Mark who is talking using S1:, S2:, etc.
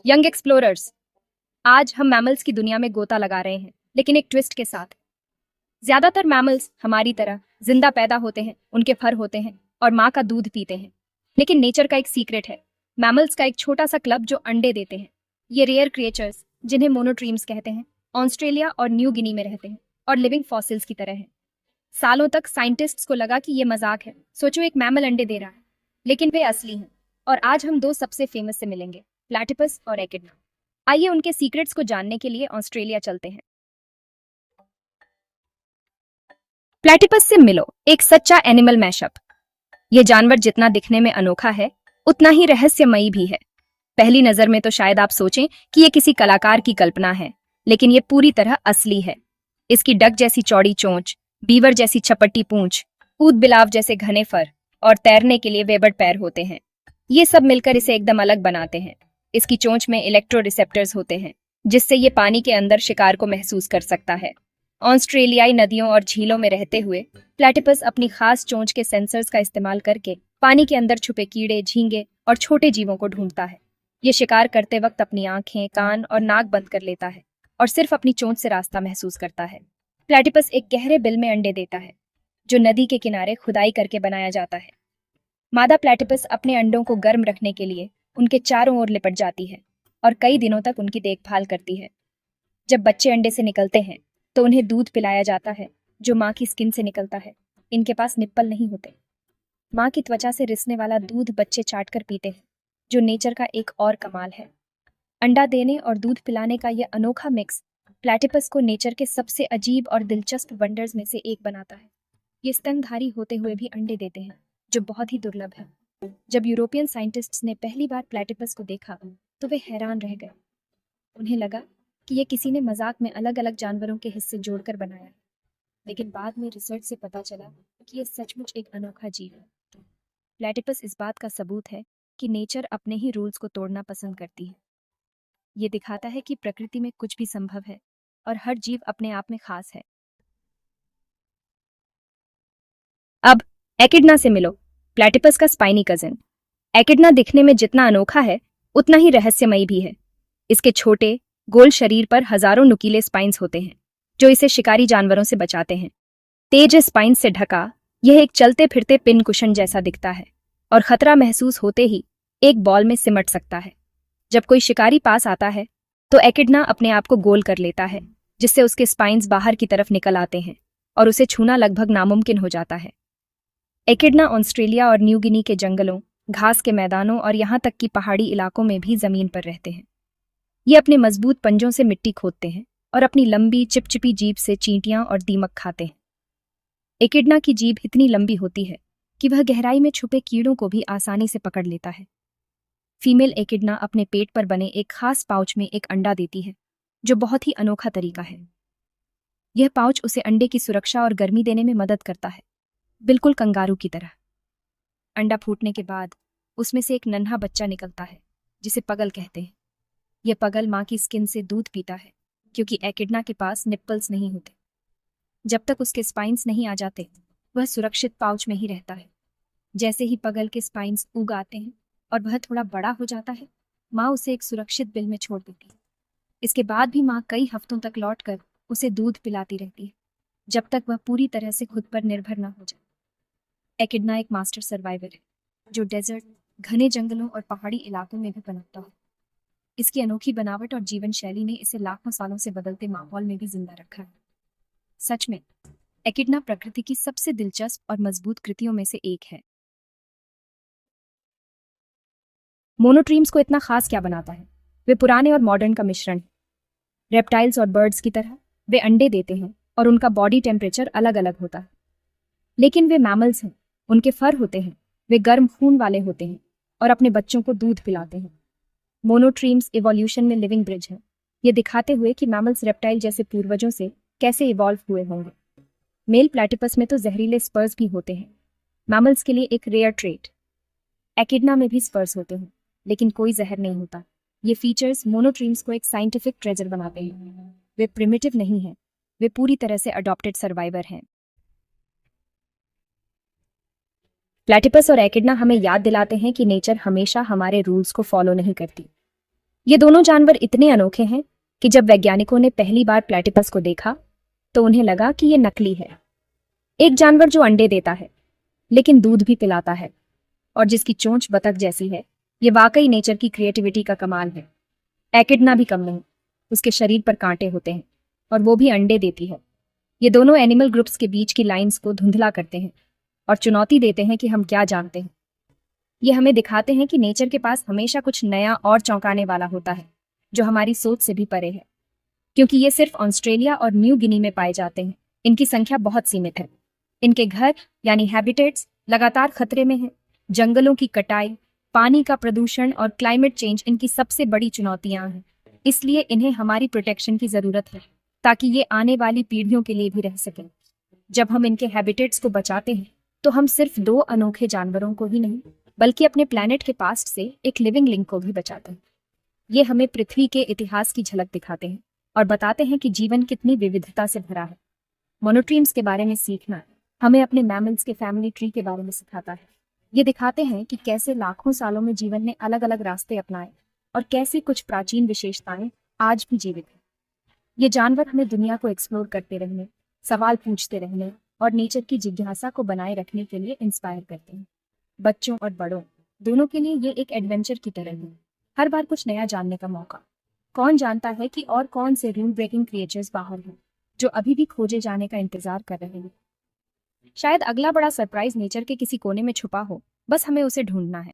S1: Young explorers, आज हम mammals की दुनिया में गोता लगा रहे हैं, लेकिन एक ट्विस्ट के साथ। ज्यादातर मैमल्स हमारी तरह जिंदा पैदा होते हैं, उनके फर होते हैं और माँ का दूध पीते हैं। लेकिन नेचर का एक सीक्रेट है, मैमल्स का एक छोटा सा क्लब जो अंडे देते हैं। ये रेयर क्रिएचर्स, जिन्हें मोनोट्रीम्स कहते हैं, ऑस्ट्रेलिया और न्यू गिनी में रहते हैं और लिविंग फॉसिल्स की तरह हैं। सालों तक साइंटिस्ट्स को लगा कि ये मजाक है, सोचो एक मैमल अंडे दे रहा है, लेकिन वे असली हैं। और आज हम दो सबसे फेमस से मिलेंगे, प्लैटिपस और एकिडना। आइए उनके सीक्रेट्स को जानने के लिए ऑस्ट्रेलिया चलते हैं। प्लैटिपस से मिलो, एक सच्चा एनिमल मैशअप। ये जानवर जितना दिखने में अनोखा है, उतना ही रहस्यमयी भी है। पहली नजर में तो शायद आप सोचें कि ये किसी कलाकार की कल्पना है, लेकिन ये पूरी तरह असली है। इसकी डक जैसी चौड़ी चोंच, बीवर जैसी छपट्टी पूंछ, ऊद बिलाव जैसे घने फर और तैरने के लिए वेबड पैर होते हैं। ये सब मिलकर इसे एकदम अलग बनाते हैं। इसकी चोंच में इलेक्ट्रो रिसेप्टर्स होते हैं, जिससे ये पानी के अंदर शिकार को महसूस कर सकता है। ऑस्ट्रेलियाई नदियों और झीलों में रहते हुए प्लैटिपस अपनी खास चोंच के सेंसर्स का इस्तेमाल करके पानी के अंदर छुपे कीड़े, झींगे और छोटे जीवों को ढूंढता है। ये शिकार करते वक्त अपनी आंखें, कान और नाक बंद कर लेता है और सिर्फ अपनी चोंच से रास्ता महसूस करता है। प्लैटिपस एक गहरे बिल में अंडे देता है, जो नदी के किनारे खुदाई करके बनाया जाता है। मादा प्लैटिपस अपने अंडों को गर्म रखने के लिए उनके चारों ओर लिपट जाती है और कई दिनों तक उनकी देखभाल करती है। जब बच्चे अंडे से निकलते हैं तो उन्हें दूध पिलाया जाता है, जो माँ की स्किन से निकलता है। इनके पास निप्पल नहीं होते। माँ की त्वचा से रिसने वाला दूध बच्चे चाटकर पीते हैं, जो नेचर का एक और कमाल है। अंडा देने और दूध पिलाने का यह अनोखा मिक्स प्लैटिपस को नेचर के सबसे अजीब और दिलचस्प वंडर्स में से एक बनाता है। ये स्तनधारी होते हुए भी अंडे देते हैं, जो बहुत ही दुर्लभ है। जब यूरोपियन साइंटिस्ट्स ने पहली बार प्लैटिपस को देखा तो वे हैरान रह गए। उन्हें लगा कि ये किसी ने मजाक में अलग अलग जानवरों के हिस्से जोड़कर बनाया है। लेकिन बाद में रिसर्च से पता चला कि ये सचमुच एक अनोखा जीव है। प्लैटिपस इस बात का सबूत है कि नेचर अपने ही रूल्स को तोड़ना पसंद करती है। ये दिखाता है कि प्रकृति में कुछ भी संभव है और हर जीव अपने आप में खास है। अब एकिडना से मिलो, प्लैटिपस का स्पाइनी कजिन। एकिडना दिखने में जितना अनोखा है, उतना ही रहस्यमयी भी है। इसके छोटे गोल शरीर पर हजारों नुकीले स्पाइन्स होते हैं, जो इसे शिकारी जानवरों से बचाते हैं। तेज स्पाइन्स से ढका यह एक चलते फिरते पिन कुशन जैसा दिखता है और खतरा महसूस होते ही एक बॉल में सिमट सकता है। जब कोई शिकारी पास आता है तो एकिडना अपने आप को गोल कर लेता है, जिससे उसके स्पाइन्स बाहर की तरफ निकल आते हैं और उसे छूना लगभग नामुमकिन हो जाता है। एकिडना ऑस्ट्रेलिया और न्यू गिनी के जंगलों, घास के मैदानों और यहाँ तक कि पहाड़ी इलाकों में भी जमीन पर रहते हैं। ये अपने मजबूत पंजों से मिट्टी खोदते हैं और अपनी लंबी चिपचिपी जीभ से चींटियां और दीमक खाते हैं। एकिडना की जीभ इतनी लंबी होती है कि वह गहराई में छुपे कीड़ों को भी आसानी से पकड़ लेता है। फीमेल एकिडना अपने पेट पर बने एक खास पाउच में एक अंडा देती है, जो बहुत ही अनोखा तरीका है। यह पाउच उसे अंडे की सुरक्षा और गर्मी देने में मदद करता है, बिल्कुल कंगारू की तरह। अंडा फूटने के बाद उसमें से एक नन्हा बच्चा निकलता है, जिसे पगल कहते हैं। यह पगल माँ की स्किन से दूध पीता है, क्योंकि एकिडना के पास निप्पल्स नहीं होते। जब तक उसके स्पाइन्स नहीं आ जाते, वह सुरक्षित पाउच में ही रहता है। जैसे ही पगल के स्पाइन्स उग आते हैं और वह थोड़ा बड़ा हो जाता है, माँ उसे एक सुरक्षित बिल में छोड़ देती है। इसके बाद भी माँ कई हफ्तों तक लौटकर उसे दूध पिलाती रहती है, जब तक वह पूरी तरह से खुद पर निर्भर न हो जाए। एकिडना एक मास्टर सर्वाइवर है, जो डेजर्ट, घने जंगलों और पहाड़ी इलाकों में भी पनपता है। इसकी अनोखी बनावट और जीवन शैली ने इसे लाखों सालों से बदलते माहौल में भी जिंदा रखा है। सच में एकिडना प्रकृति की सबसे दिलचस्प और मजबूत कृतियों में से एक है। मोनोट्रीम्स को इतना खास क्या बनाता है? वे पुराने और मॉडर्न का मिश्रण है। रेप्टाइल्स और बर्ड्स की तरह वे अंडे देते हैं और उनका बॉडी टेम्परेचर अलग अलग होता है। लेकिन वे मैमल्स हैं, उनके फर होते हैं, वे गर्म खून वाले होते हैं और अपने बच्चों को दूध पिलाते हैं। मोनोट्रीम्स इवोल्यूशन में लिविंग ब्रिज है, ये दिखाते हुए कि मैमल्स रेप्टाइल जैसे पूर्वजों से कैसे इवॉल्व हुए होंगे। मेल प्लैटिपस में तो जहरीले स्पर्स भी होते हैं, मैमल्स के लिए एक रेयर ट्रेट। एकिडना में भी स्पर्स होते हैं, लेकिन कोई जहर नहीं होता। ये फीचर्स मोनोट्रीम्स को एक साइंटिफिक ट्रेजर बनाते हैं। वे प्रिमिटिव नहीं हैं, वे पूरी तरह से अडॉप्टेड सर्वाइवर हैं। प्लैटिपस और एकिडना हमें याद दिलाते हैं कि नेचर हमेशा हमारे रूल्स को फॉलो नहीं करती। ये दोनों जानवर इतने अनोखे हैं कि जब वैज्ञानिकों ने पहली बार प्लेटिपस को देखा तो उन्हें लगा कि ये नकली है। एक जानवर जो अंडे देता है लेकिन दूध भी पिलाता है और जिसकी चोंच बतख जैसी है, ये वाकई नेचर की क्रिएटिविटी का कमाल है। एकिडना भी कम नहीं, उसके शरीर पर कांटे होते हैं और वो भी अंडे देती है। ये दोनों एनिमल ग्रुप्स के बीच की लाइंस को धुंधला करते हैं और चुनौती देते हैं कि हम क्या जानते हैं। ये हमें दिखाते हैं कि नेचर के पास हमेशा कुछ नया और चौंकाने वाला होता है जो हमारी सोच से भी परे है। क्योंकि ये सिर्फ ऑस्ट्रेलिया और न्यू गिनी में पाए जाते हैं, इनकी संख्या बहुत सीमित है। इनके घर यानी हैबिटेट्स लगातार खतरे में हैं। जंगलों की कटाई, पानी का प्रदूषण और क्लाइमेट चेंज इनकी सबसे बड़ी चुनौतियां हैं। इसलिए इन्हें हमारी प्रोटेक्शन की जरूरत है ताकि ये आने वाली पीढ़ियों के लिए भी रह सकें। जब हम इनके हैबिटेट्स को बचाते हैं तो हम सिर्फ दो अनोखे जानवरों को ही नहीं बल्कि अपने प्लैनेट के पास्ट से एक लिविंग लिंक को भी बचाते हैं। ये हमें पृथ्वी के इतिहास की झलक दिखाते हैं और बताते हैं कि जीवन कितनी विविधता से भरा है। मोनोट्रीम्स के बारे में सीखना हमें अपने मैमल्स के फैमिली ट्री के बारे में सिखाता है। ये दिखाते हैं कि कैसे लाखों सालों में जीवन ने अलग अलग रास्ते अपनाए और कैसे कुछ प्राचीन विशेषताएं आज भी जीवित हैं। ये जानवर हमें दुनिया को एक्सप्लोर करते रहने, सवाल पूछते रहने और नेचर की जिज्ञासा को बनाए रखने के लिए इंस्पायर करते हैं। बच्चों और बड़ों दोनों के लिए ये एक एडवेंचर की तरह है, हर बार कुछ नया जानने का मौका। कौन जानता है कि और कौन से रूल ब्रेकिंग क्रिएचर्स बाहर हैं जो अभी भी खोजे जाने का इंतजार कर रहे हैं। शायद अगला बड़ा सरप्राइज नेचर के किसी कोने में छुपा हो, बस हमें उसे ढूंढना है।